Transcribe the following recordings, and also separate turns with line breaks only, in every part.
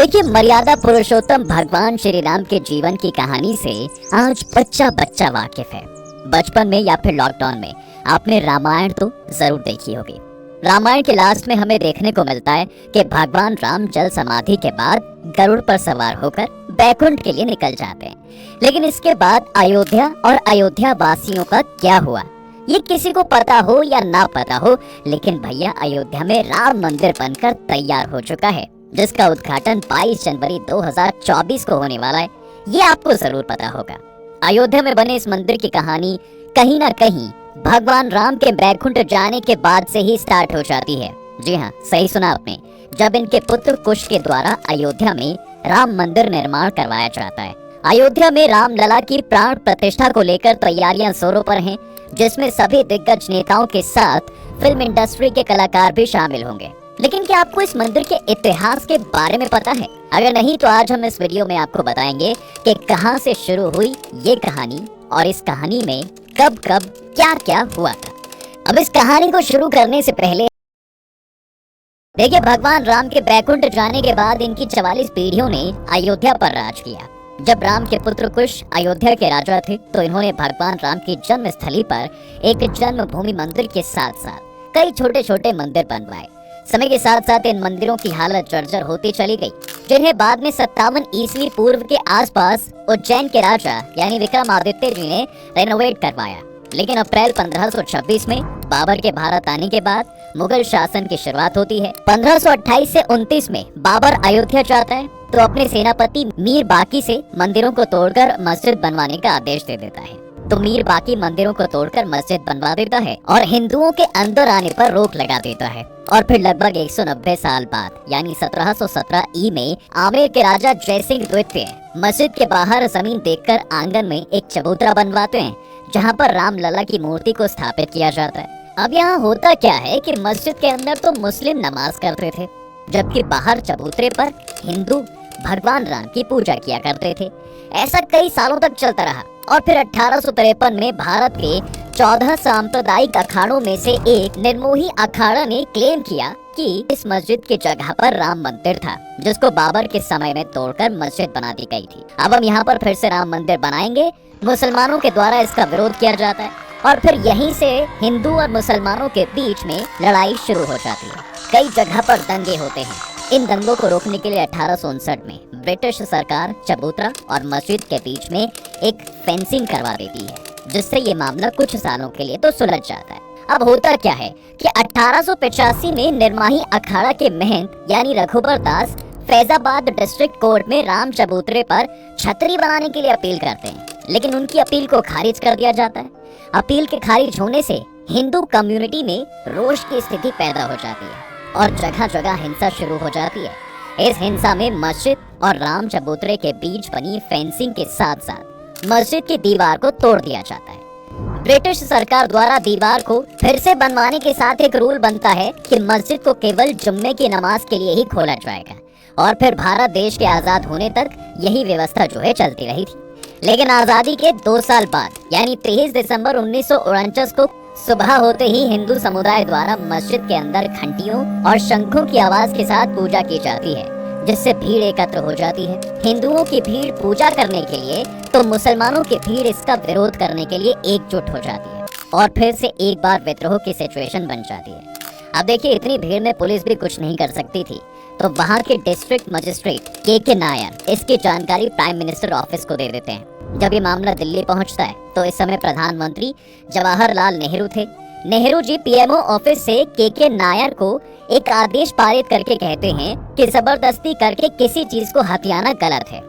देखिए, मर्यादा पुरुषोत्तम भगवान श्री राम के जीवन की कहानी से आज बच्चा बच्चा वाकिफ है। बचपन में या फिर लॉकडाउन में आपने रामायण तो जरूर देखी होगी। रामायण के लास्ट में हमें देखने को मिलता है कि भगवान राम जल समाधि के बाद गरुड़ पर सवार होकर बैकुंठ के लिए निकल जाते हैं। लेकिन इसके बाद अयोध्या और अयोध्या वासियों का क्या हुआ, ये किसी को पता हो या ना पता हो, लेकिन भैया अयोध्या में राम मंदिर बनकर तैयार हो चुका है, जिसका उद्घाटन 22 जनवरी 2024 को होने वाला है। ये आपको जरूर पता होगा। अयोध्या में बने इस मंदिर की कहानी कहीं ना कहीं भगवान राम के बैकुंठ जाने के बाद से ही स्टार्ट हो जाती है। जी हाँ, सही सुना आपने। जब इनके पुत्र कुश के द्वारा अयोध्या में राम मंदिर निर्माण करवाया जाता है। अयोध्या में राम लला की प्राण प्रतिष्ठा को लेकर तैयारियां जोरों पर हैं, जिसमें सभी दिग्गज नेताओं के साथ फिल्म इंडस्ट्री के कलाकार भी शामिल होंगे। लेकिन क्या आपको इस मंदिर के इतिहास के बारे में पता है? अगर नहीं तो आज हम इस वीडियो में आपको बताएंगे कि कहां से शुरू हुई ये कहानी और इस कहानी में कब कब क्या क्या हुआ था। अब इस कहानी को शुरू करने से पहले देखिए, भगवान राम के बैकुंठ जाने के बाद इनकी 44 पीढ़ियों ने अयोध्या पर राज किया। जब राम के पुत्र कुश अयोध्या के राजा थे तो इन्होंने भगवान राम की जन्म स्थली पर एक जन्मभूमि मंदिर के साथ साथ कई छोटे छोटे मंदिर बनवाए। समय के साथ साथ इन मंदिरों की हालत जर्जर होती चली गई, जिन्हें बाद में 57 ईस्वी पूर्व के आसपास उज्जैन के राजा यानी विक्रमादित्य जी ने रेनोवेट करवाया। लेकिन अप्रैल 1526 में बाबर के भारत आने के बाद मुगल शासन की शुरुआत होती है। 1528 से 29 में बाबर अयोध्या जाता है तो अपने सेनापति मीर बाकी से मंदिरों को तोड़कर मस्जिद बनवाने का आदेश दे देता है। तो मीर बाकी मंदिरों को तोड़कर मस्जिद बनवा देता है और हिंदुओं के अंदर आने पर रोक लगा देता है। और फिर लगभग 190 साल बाद यानी 1717 ई में आमेर के राजा जयसिंह द्वितीय मस्जिद के बाहर जमीन देखकर आंगन में एक चबूतरा बनवाते हैं, जहां पर राम लला की मूर्ति को स्थापित किया जाता है। अब यहाँ होता क्या है कि मस्जिद के अंदर तो मुस्लिम नमाज करते थे, जबकि बाहर चबूतरे पर हिंदू भगवान राम की पूजा किया करते थे। ऐसा कई सालों तक चलता रहा और फिर 1853 में भारत के 14 सांप्रदायिक अखाड़ों में से एक निर्मोही अखाड़ा ने क्लेम किया कि इस मस्जिद की जगह पर राम मंदिर था, जिसको बाबर के समय में तोड़कर मस्जिद बना दी गई थी। अब हम यहाँ पर फिर से राम मंदिर बनाएंगे। मुसलमानों के द्वारा इसका विरोध किया जाता है और फिर यहीं से हिंदू और मुसलमानों के बीच में लड़ाई शुरू हो जाती है। कई जगह पर दंगे होते हैं। इन दंगों को रोकने के लिए 1859 में ब्रिटिश सरकार चबूतरा और मस्जिद के बीच में एक फेंसिंग करवा देती है, जिससे ये मामला कुछ सालों के लिए तो सुलझ जाता है। अब होता क्या है कि 1885 में निर्माही अखाड़ा के महंत यानी रघुबर दास फैजाबाद डिस्ट्रिक्ट कोर्ट में राम चबूतरे पर छतरी बनाने के लिए अपील करते हैं, लेकिन उनकी अपील को खारिज कर दिया जाता है। अपील के खारिज होने से हिंदू कम्युनिटी में रोष की स्थिति पैदा हो जाती है और जगह जगह हिंसा शुरू हो जाती है। इस हिंसा में मस्जिद और राम चबूतरे के बीच बनी फेंसिंग के साथ साथ मस्जिद की दीवार को तोड़ दिया जाता है। ब्रिटिश सरकार द्वारा दीवार को फिर से बनवाने के साथ एक रूल बनता है कि मस्जिद को केवल जुम्मे की नमाज के लिए ही खोला जाएगा और फिर भारत देश के आजाद होने तक यही व्यवस्था जो है चलती रही थी। लेकिन आजादी के 2 साल बाद यानी 23 दिसंबर 1949 को सुबह होते ही हिंदू समुदाय द्वारा मस्जिद के अंदर घंटियों और शंखों की आवाज के साथ पूजा की जाती है, जिससे भीड़ एकत्र हो जाती है। हिंदुओं की भीड़ पूजा करने के लिए तो मुसलमानों की भीड़ इसका विरोध करने के लिए एकजुट हो जाती है और फिर से एक बार विद्रोह की सिचुएशन बन जाती है। अब देखिए, इतनी भीड़ में पुलिस भी कुछ नहीं कर सकती थी, तो वहाँ के डिस्ट्रिक्ट मजिस्ट्रेट के नायर इसकी जानकारी प्राइम मिनिस्टर ऑफिस को दे देते हैं। जब ये मामला दिल्ली पहुंचता है तो इस समय प्रधानमंत्री जवाहरलाल नेहरू थे। नेहरू जी पीएमओ ऑफिस से के नायर को एक आदेश पारित करके कहते हैं कि जबरदस्ती करके किसी चीज को हथियाना गलत है।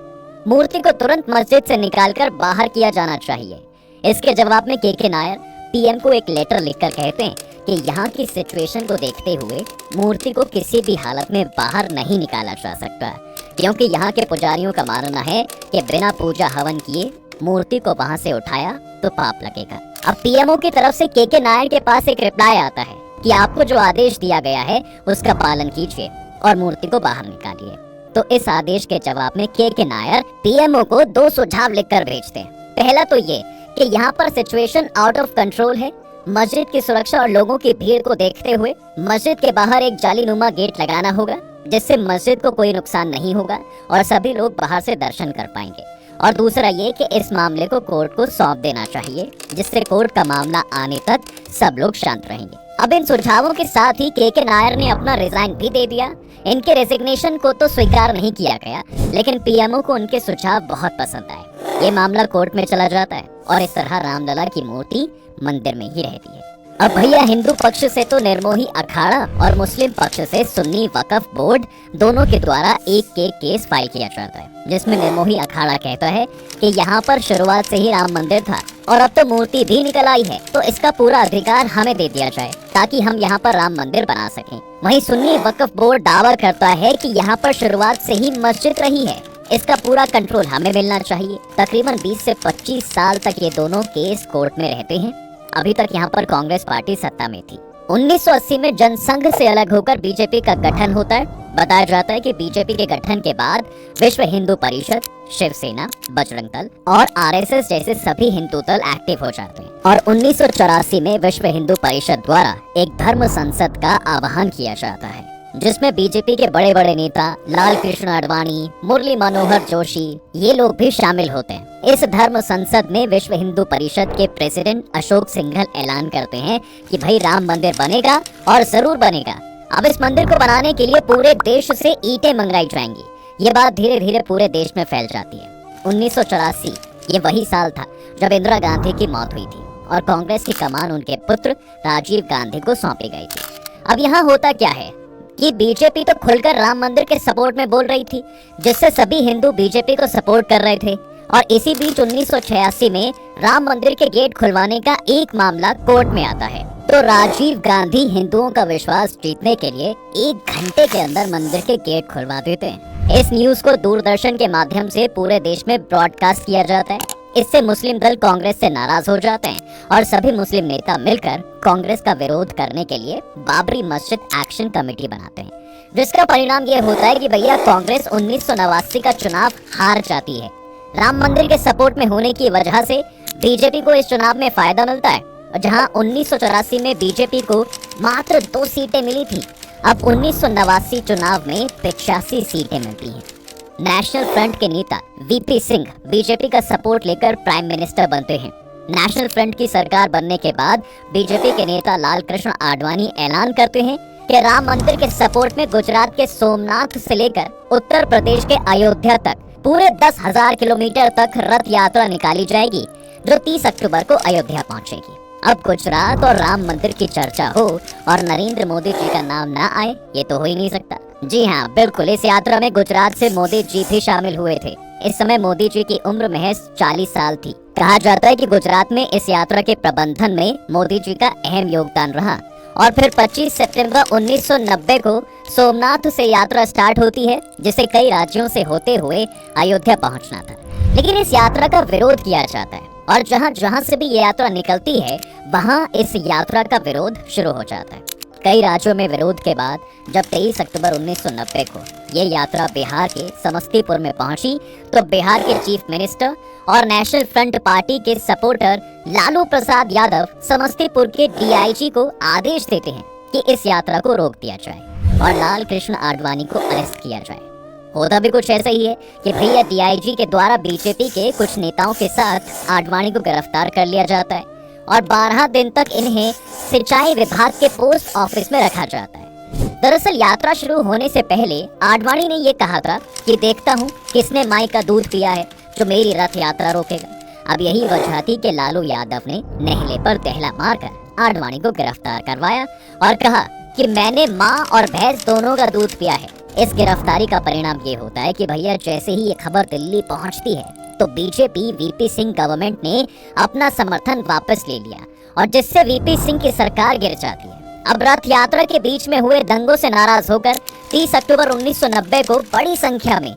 मूर्ति को तुरंत मस्जिद से निकालकर बाहर किया जाना चाहिए। इसके जवाब में के नायर पीएम को एक लेटर लिखकर कहते हैं कि यहाँ की सिचुएशन को देखते हुए मूर्ति को किसी भी हालत में बाहर नहीं निकाला जा सकता, क्योंकि यहाँ के पुजारियों का मानना है कि बिना पूजा हवन किए मूर्ति को वहाँ से उठाया तो पाप लगेगा। अब पीएमओ की तरफ से के नायर के पास एक रिप्लाई आता है कि आपको जो आदेश दिया गया है उसका पालन कीजिए और मूर्ति को बाहर निकालिए। तो इस आदेश के जवाब में के नायर पीएमओ को 2 सुझाव लिखकर भेजते हैं। पहला तो ये कि यहाँ पर सिचुएशन आउट ऑफ कंट्रोल है, मस्जिद की सुरक्षा और लोगों की भीड़ को देखते हुए मस्जिद के बाहर एक जालीनुमा गेट लगाना होगा जिससे मस्जिद को कोई नुकसान नहीं होगा और सभी लोग बाहर से दर्शन कर पाएंगे। और दूसरा ये कि इस मामले को कोर्ट को सौंप देना चाहिए, जिससे कोर्ट का मामला आने तक सब लोग शांत रहेंगे। अब इन सुझावों के साथ ही के नायर ने अपना रिजाइन भी दे दिया। इनके रेजिग्नेशन को तो स्वीकार नहीं किया गया, लेकिन पीएमओ को उनके सुझाव बहुत पसंद आए। ये मामला कोर्ट में चला जाता है और इस तरह रामलला की मूर्ति मंदिर में ही रहती है। अब भैया हिंदू पक्ष से तो निर्मोही अखाड़ा और मुस्लिम पक्ष से सुन्नी वक्फ बोर्ड दोनों के द्वारा एक केस फाइल किया जाता है, जिसमें निर्मोही अखाड़ा कहता है कि यहाँ पर शुरुआत से ही राम मंदिर था और अब तो मूर्ति भी निकल आई है, तो इसका पूरा अधिकार हमें दे दिया जाए ताकि हम यहाँ पर राम मंदिर बना सकें। वहीं सुन्नी वक्फ बोर्ड दावा करता है कि यहाँ पर शुरुआत से ही मस्जिद रही है, इसका पूरा कंट्रोल हमें मिलना चाहिए। तकरीबन 20 से 25 साल तक ये दोनों केस कोर्ट में रहते हैं। अभी तक यहाँ पर कांग्रेस पार्टी सत्ता में थी। 1980 में जनसंघ से अलग होकर बीजेपी का गठन होता है। बताया जाता है कि बीजेपी के गठन के बाद विश्व हिंदू परिषद, शिवसेना, बजरंग दल और आरएसएस जैसे सभी हिंदू दल एक्टिव हो जाते हैं और 1984 में विश्व हिंदू परिषद द्वारा एक धर्म संसद का आह्वान किया जाता है, जिसमें बीजेपी के बड़े बड़े नेता लाल कृष्ण आडवाणी, मुरली मनोहर जोशी ये लोग भी शामिल होते हैं। इस धर्म संसद में विश्व हिंदू परिषद के प्रेसिडेंट अशोक सिंघल ऐलान करते हैं कि भाई राम मंदिर बनेगा और जरूर बनेगा। अब इस मंदिर को बनाने के लिए पूरे देश से ईंटें मंगवाई जाएंगी। ये बात धीरे धीरे पूरे देश में फैल जाती है। 1984 ये वही साल था जब इंदिरा गांधी की मौत हुई थी और कांग्रेस की कमान उनके पुत्र राजीव गांधी को सौंपी गई थी। अब यहाँ होता क्या है कि बीजेपी तो खुलकर राम मंदिर के सपोर्ट में बोल रही थी, जिससे सभी हिंदू बीजेपी को सपोर्ट कर रहे थे। और इसी बीच 1986 में राम मंदिर के गेट खुलवाने का एक मामला कोर्ट में आता है, तो राजीव गांधी हिंदुओं का विश्वास जीतने के लिए 1 घंटे के अंदर मंदिर के गेट खुलवा देते हैं। इस न्यूज को दूरदर्शन के माध्यम से पूरे देश में ब्रॉडकास्ट किया जाता है। इससे मुस्लिम दल कांग्रेस से नाराज हो जाते हैं और सभी मुस्लिम नेता मिलकर कांग्रेस का विरोध करने के लिए बाबरी मस्जिद एक्शन कमेटी बनाते हैं, जिसका परिणाम ये होता है कि भैया कांग्रेस 1989 का चुनाव हार जाती है। राम मंदिर के सपोर्ट में होने की वजह से बीजेपी को इस चुनाव में फायदा मिलता है। जहां 1984 में बीजेपी को मात्र 2 सीटें मिली थी, अब 1989 चुनाव में 85 सीटें मिलती हैं। नेशनल फ्रंट के नेता वीपी सिंह बीजेपी का सपोर्ट लेकर प्राइम मिनिस्टर बनते हैं। नेशनल फ्रंट की सरकार बनने के बाद बीजेपी के नेता लाल कृष्ण आडवाणी ऐलान करते हैं कि राम मंदिर के सपोर्ट में गुजरात के सोमनाथ से लेकर उत्तर प्रदेश के अयोध्या तक पूरे 10,000 किलोमीटर तक रथ यात्रा निकाली जाएगी, जो 30 अक्टूबर को अयोध्या पहुंचेगी। अब गुजरात और राम मंदिर की चर्चा हो और नरेंद्र मोदी जी का नाम ना आए, ये तो हो ही नहीं सकता। जी हाँ, बिल्कुल, इस यात्रा में गुजरात से मोदी जी भी शामिल हुए थे। इस समय मोदी जी की उम्र महज 40 साल थी। कहा जाता है कि गुजरात में इस यात्रा के प्रबंधन में मोदी जी का अहम योगदान रहा। और फिर 25 सितंबर 1990 को सोमनाथ से यात्रा स्टार्ट होती है, जिसे कई राज्यों से होते हुए अयोध्या पहुंचना था। लेकिन इस यात्रा का विरोध किया जाता है और जहां जहां से भी ये यात्रा निकलती है, वहां इस यात्रा का विरोध शुरू हो जाता है। कई राज्यों में विरोध के बाद जब 23 अक्टूबर 1990 को ये यात्रा बिहार के समस्तीपुर में पहुंची, तो बिहार के चीफ मिनिस्टर और नेशनल फ्रंट पार्टी के सपोर्टर लालू प्रसाद यादव समस्तीपुर के डीआईजी को आदेश देते हैं कि इस यात्रा को रोक दिया जाए और लाल कृष्ण आडवाणी को अरेस्ट किया जाए। होता भी कुछ ऐसा ही है कि भैया डीआईजी के द्वारा बीजेपी के कुछ नेताओं के साथ आडवाणी को गिरफ्तार कर लिया जाता है और 12 दिन तक इन्हें सिंचाई विभाग के पोस्ट ऑफिस में रखा जाता है। दरअसल यात्रा शुरू होने से पहले आडवाणी ने ये कहा था कि देखता हूँ किसने माई का दूध पिया है जो मेरी रथ यात्रा रोकेगा। अब यही वजह थी कि लालू यादव ने नेहले पर दहला मारकर आडवाणी को गिरफ्तार करवाया और कहा कि मैंने माँ और भैंस दोनों का दूध पिया है। इस गिरफ्तारी का परिणाम ये होता है कि भैया जैसे ही ये खबर दिल्ली पहुंचती है, तो बीजेपी वीपी सिंह गवर्नमेंट ने अपना समर्थन वापस ले लिया और जिससे वीपी सिंह की सरकार गिर जाती है। अब रथ यात्रा के बीच में हुए दंगों से नाराज होकर 30 अक्टूबर 1990 को बड़ी संख्या में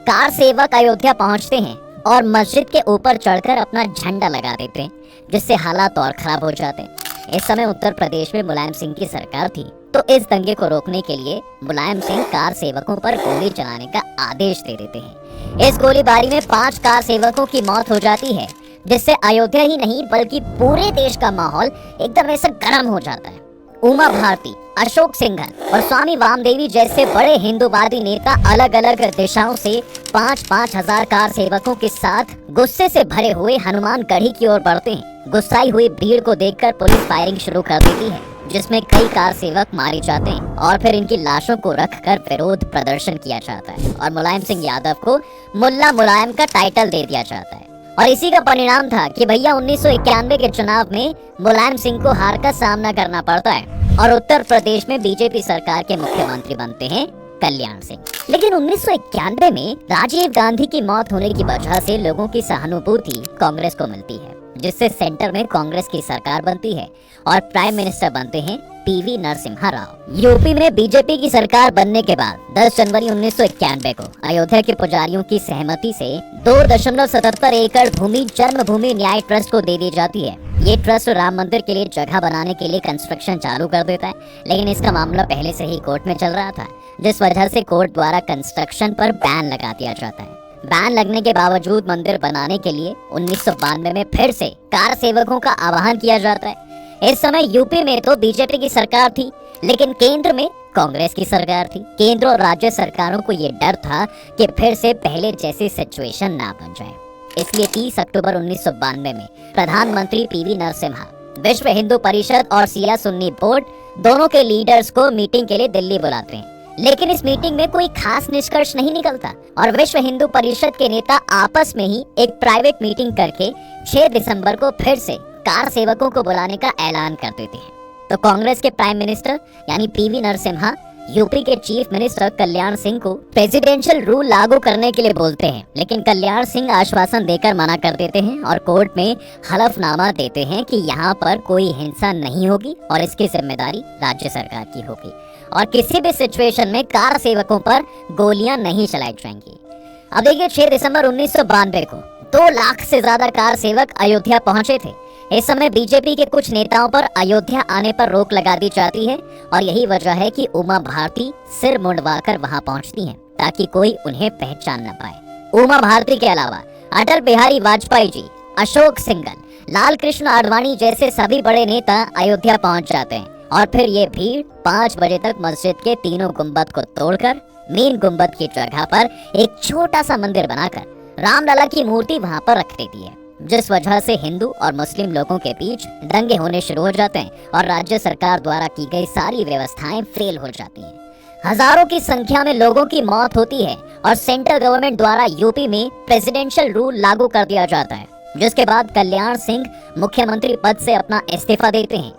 कार सेवक अयोध्या पहुंचते हैं और मस्जिद के ऊपर चढ़कर अपना झंडा लगा देते हैं, जिससे हालात और खराब हो जाते हैं। इस समय उत्तर प्रदेश में मुलायम सिंह की सरकार थी, तो इस दंगे को रोकने के लिए मुलायम सिंह कार सेवकों पर गोली चलाने का आदेश दे देते हैं। इस गोलीबारी में 5 कार सेवकों की मौत हो जाती है, जिससे अयोध्या ही नहीं बल्कि पूरे देश का माहौल एकदम ऐसा गर्म हो जाता है। उमा भारती, अशोक सिंघल और स्वामी वामदेवी जैसे बड़े हिंदूवादी नेता अलग अलग दिशाओं से 5-5 हजार कार सेवकों के साथ गुस्से से भरे हुए हनुमानगढ़ी की ओर बढ़ते हैं। गुस्साई हुई भीड़ को देखकर पुलिस फायरिंग शुरू कर देती है, जिसमें कई कार सेवक मारे जाते हैं और फिर इनकी लाशों को रखकर विरोध प्रदर्शन किया जाता है और मुलायम सिंह यादव को मुल्ला मुलायम का टाइटल दे दिया जाता है। और इसी का परिणाम था कि भैया 1991 के चुनाव में मुलायम सिंह को हार का सामना करना पड़ता है और उत्तर प्रदेश में बीजेपी सरकार के मुख्यमंत्री बनते हैं कल्याण सिंह। लेकिन 1991 में राजीव गांधी की मौत होने की वजह से लोगों की सहानुभूति कांग्रेस को मिलती है, जिससे सेंटर में कांग्रेस की सरकार बनती है और प्राइम मिनिस्टर बनते हैं पीवी नरसिम्हा राव। यूपी में बीजेपी की सरकार बनने के बाद 10 जनवरी 1991 को अयोध्या के पुजारियों की सहमति से 2.77 एकड़ भूमि जन्मभूमि न्याय ट्रस्ट को दे दी जाती है। ये ट्रस्ट राम मंदिर के लिए जगह बनाने के लिए कंस्ट्रक्शन चालू कर देता है, लेकिन इसका मामला पहले से ही कोर्ट में चल रहा था, जिस वजह से कोर्ट द्वारा कंस्ट्रक्शन पर बैन लगा दिया जाता है। बैन लगने के बावजूद मंदिर बनाने के लिए 1992 में फिर से कार सेवकों का आह्वान किया जाता है। इस समय यूपी में तो बीजेपी की सरकार थी, लेकिन केंद्र में कांग्रेस की सरकार थी। केंद्र और राज्य सरकारों को ये डर था कि फिर से पहले जैसी सिचुएशन ना बन जाए, इसलिए 30 अक्टूबर 1992 में प्रधानमंत्री पीवी नरसिम्हा विश्व हिंदू परिषद और शिया सुन्नी बोर्ड दोनों के लीडर्स को मीटिंग के लिए दिल्ली बुलाते हैं। लेकिन इस मीटिंग में कोई खास निष्कर्ष नहीं निकलता और विश्व हिंदू परिषद के नेता आपस में ही एक प्राइवेट मीटिंग करके 6 दिसंबर को फिर से कार सेवकों को बुलाने का ऐलान कर देते हैं। तो कांग्रेस के प्राइम मिनिस्टर यानी पीवी नरसिम्हा यूपी के चीफ मिनिस्टर कल्याण सिंह को प्रेसिडेंशियल रूल लागू करने के लिए बोलते हैं, लेकिन कल्याण सिंह आश्वासन देकर मना कर देते हैं और कोर्ट में हलफनामा देते हैं कि यहाँ पर कोई हिंसा नहीं होगी और इसकी जिम्मेदारी राज्य सरकार की होगी और किसी भी सिचुएशन में कार सेवकों पर गोलियां नहीं चलाई जाएंगी। अब देखिए 6 दिसंबर 1992 को 2 लाख से ज्यादा कार सेवक अयोध्या पहुंचे थे। इस समय बीजेपी के कुछ नेताओं पर अयोध्या आने पर रोक लगा दी जाती है और यही वजह है कि उमा भारती सिर मुंडवाकर वहां पहुंचती हैं ताकि कोई उन्हें पहचान न पाए। उमा भारती के अलावा अटल बिहारी वाजपेयी जी, अशोक सिंघल, लाल कृष्ण आडवाणी जैसे सभी बड़े नेता अयोध्या पहुंच जाते हैं और फिर ये भीड़ 5 बजे तक मस्जिद के तीनों गुंबद को तोड़कर मेन गुंबद की जगह पर एक छोटा सा मंदिर बनाकर रामलला की मूर्ति वहां पर रख देती है, जिस वजह से हिंदू और मुस्लिम लोगों के बीच दंगे होने शुरू हो जाते हैं और राज्य सरकार द्वारा की गई सारी व्यवस्थाएं फेल हो जाती हैं। हजारों की संख्या में लोगों की मौत होती है और सेंट्रल गवर्नमेंट द्वारा यूपी में प्रेसिडेंशियल रूल लागू कर दिया जाता है, जिसके बाद कल्याण सिंह मुख्यमंत्री पद से अपना इस्तीफा देते हैं।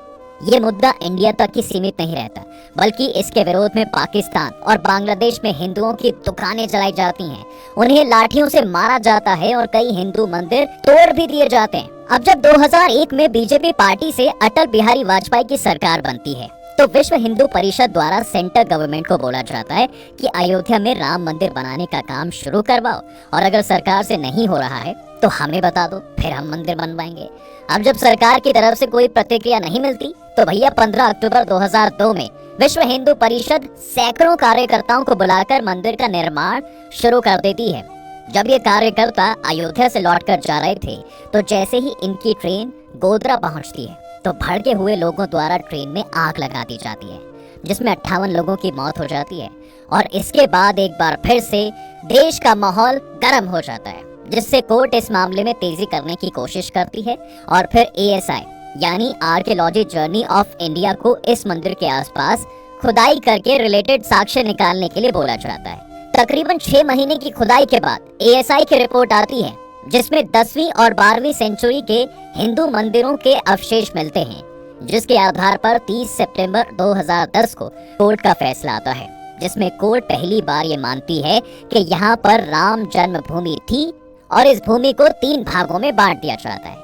ये मुद्दा इंडिया तक ही सीमित नहीं रहता, बल्कि इसके विरोध में पाकिस्तान और बांग्लादेश में हिंदुओं की दुकानें जलाई जाती हैं, उन्हें लाठियों से मारा जाता है और कई हिंदू मंदिर तोड़ भी दिए जाते हैं। अब जब 2001 में बीजेपी पार्टी से अटल बिहारी वाजपेयी की सरकार बनती है, तो विश्व हिंदू परिषद द्वारा सेंट्रल गवर्नमेंट को बोला जाता है कि अयोध्या में राम मंदिर बनाने का काम शुरू करवाओ और अगर सरकार से नहीं हो रहा है तो हमें बता दो, फिर हम मंदिर बनवाएंगे। अब जब सरकार की तरफ से कोई प्रतिक्रिया नहीं मिलती तो भैया 15 अक्टूबर 2002 में विश्व हिंदू परिषद सैकड़ों कार्यकर्ताओं को बुलाकर मंदिर का निर्माण शुरू कर देती है। जब ये कार्यकर्ता अयोध्या से लौटकर जा रहे थे तो जैसे ही इनकी ट्रेन गोधरा पहुंचती है तो भड़के हुए लोगों द्वारा ट्रेन में आग लगा दी जाती है, जिसमें 58 लोगों की मौत हो जाती है और इसके बाद एक बार फिर से देश का माहौल गर्म हो जाता है, जिससे कोर्ट इस मामले में तेजी करने की कोशिश करती है और फिर ASI यानी आर्कियोलॉजी जर्नी ऑफ इंडिया को इस मंदिर के आसपास खुदाई करके रिलेटेड साक्ष्य निकालने के लिए बोला जाता है। तकरीबन 6 महीने की खुदाई के बाद ASI की रिपोर्ट आती है, जिसमें 10वीं और 12वीं सेंचुरी के हिंदू मंदिरों के अवशेष मिलते हैं, जिसके आधार पर 30 सितंबर 2010 को कोर्ट का फैसला आता है, जिसमें कोर्ट पहली बार ये मानती है कि यहाँ पर राम जन्मभूमि थी और इस भूमि को 3 भागों में बांट दिया जाता है।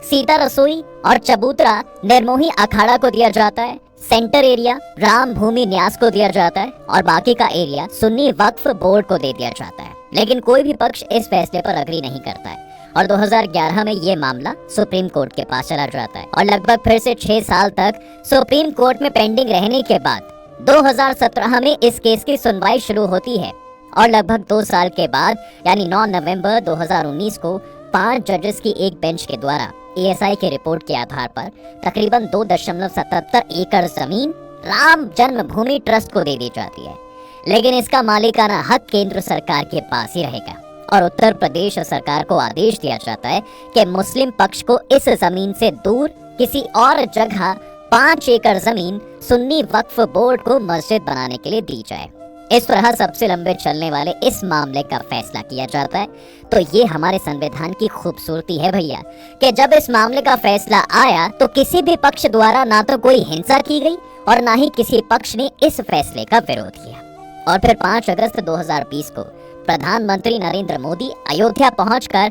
सीता रसोई और चबूतरा निर्मोही अखाड़ा को दिया जाता है, सेंटर एरिया राम भूमि न्यास को दिया जाता है और बाकी का एरिया सुन्नी वक्फ बोर्ड को दे दिया जाता है। लेकिन कोई भी पक्ष इस फैसले पर अग्री नहीं करता है और 2011 में ये मामला सुप्रीम कोर्ट के पास चला जाता है और लगभग फिर से 6 साल तक सुप्रीम कोर्ट में पेंडिंग रहने के बाद 2017 में इस केस की सुनवाई शुरू होती है और लगभग 2 साल के बाद यानी 9 नवंबर 2019 को 5 जजेस की एक बेंच के द्वारा एएसआई की रिपोर्ट के आधार पर तकरीबन 2.77 एकड़ जमीन राम जन्मभूमि ट्रस्ट को दे दी जाती है, लेकिन इसका मालिकाना हक केंद्र सरकार के पास ही रहेगा और उत्तर प्रदेश सरकार को आदेश दिया जाता है कि मुस्लिम पक्ष को इस जमीन से दूर किसी और जगह 5 एकड़ जमीन सुन्नी वक्फ बोर्ड को मस्जिद बनाने के लिए दी जाए। इस तरह सबसे लंबे चलने वाले इस मामले का फैसला किया जाता है। तो ये हमारे संविधान की खूबसूरती है भैया कि जब इस मामले का फैसला आया तो किसी भी पक्ष द्वारा ना तो कोई हिंसा की गई और ना ही किसी पक्ष ने इस फैसले का विरोध किया। और फिर 5 अगस्त 2020 को प्रधानमंत्री नरेंद्र मोदी अयोध्या पहुंचकर